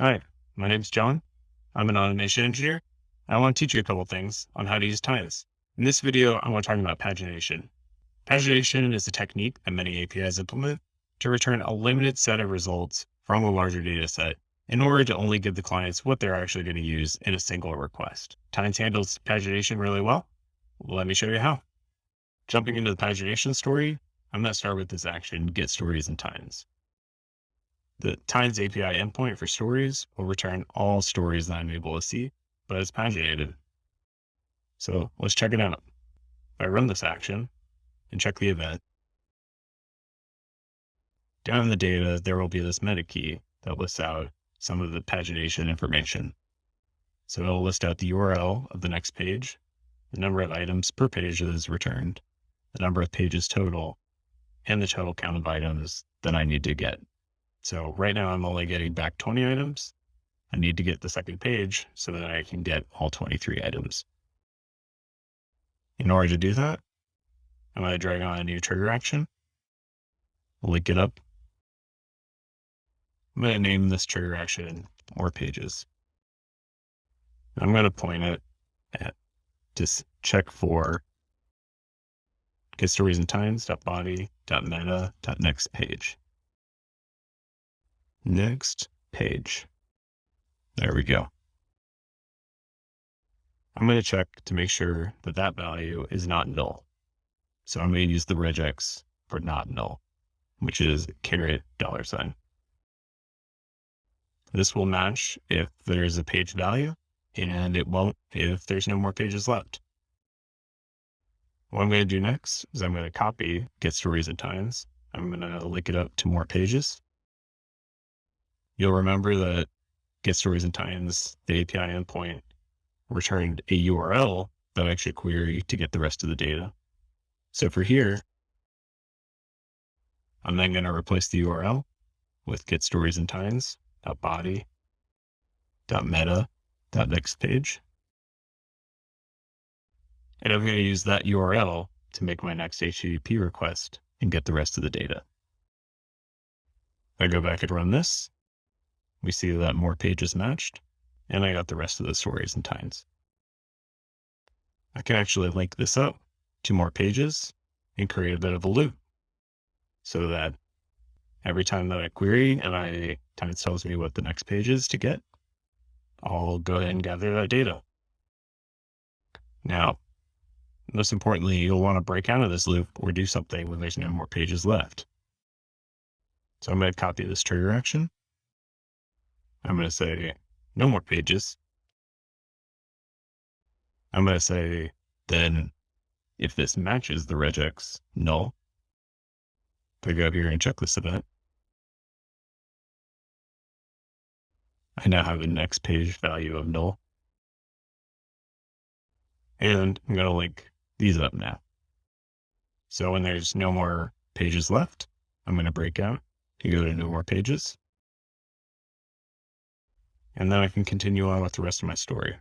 Hi, my name's John. I'm an automation engineer. I want to teach you a couple things on how to use times. In this video, I want to talk about pagination. Pagination is a technique that many APIs implement to return a limited set of results from a larger data set in order to only give the clients what they're actually going to use in a single request. Times handles pagination really well. Let me show you how. Jumping into the pagination story, I'm going to start with this action, get stories and times. The Times API endpoint for stories will return all stories that I'm able to see, but it's paginated. So let's check it out. If I run this action and check the event, down in the data, there will be this meta key that lists out some of the pagination information. So it'll list out the URL of the next page, the number of items per page that is returned, the number of pages total, and the total count of items that I need to get. So right now I'm only getting back 20 items. I need to get the second page so that I can get all 23 items. In order to do that, I'm going to drag on a new trigger action, link it up. I'm going to name this trigger action more pages. I'm going to point it at just check for get stories and times.body.meta.next page. Next page. There we go. I'm going to check to make sure that that value is not null. So I'm going to use the regex for not null, which is $$. This will match if there's a page value, and it won't if there's no more pages left. What I'm going to do next is I'm going to copy get stories and times. I'm going to link it up to more pages. You'll remember that get stories and times, the API endpoint, returned a URL that I should query to get the rest of the data. So for here, I'm then going to replace the URL with get stories and times.body.meta.next page. And I'm going to use that URL to make my next HTTP request and get the rest of the data. If I go back and run this, we see that more pages matched, and I got the rest of the stories and times. I can actually link this up to more pages and create a bit of a loop so that every time that I query and times tells me what the next page is to get, I'll go ahead and gather that data. Now, most importantly, you'll want to break out of this loop or do something when there's no more pages left. So I'm going to copy this trigger action. I'm going to say no more pages. I'm going to say then if this matches the regex, null. If I go up here and check this event, I now have a next page value of null. And I'm going to link these up now. So when there's no more pages left, I'm going to break out to go to no more pages. And then I can continue on with the rest of my story.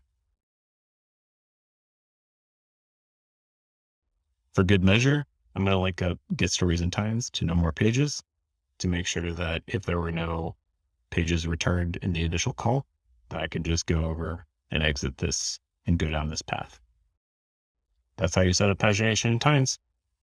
For good measure, I'm going to link up get stories and times to no more pages to make sure that if there were no pages returned in the initial call, that I can just go over and exit this and go down this path. That's how you set up pagination in times.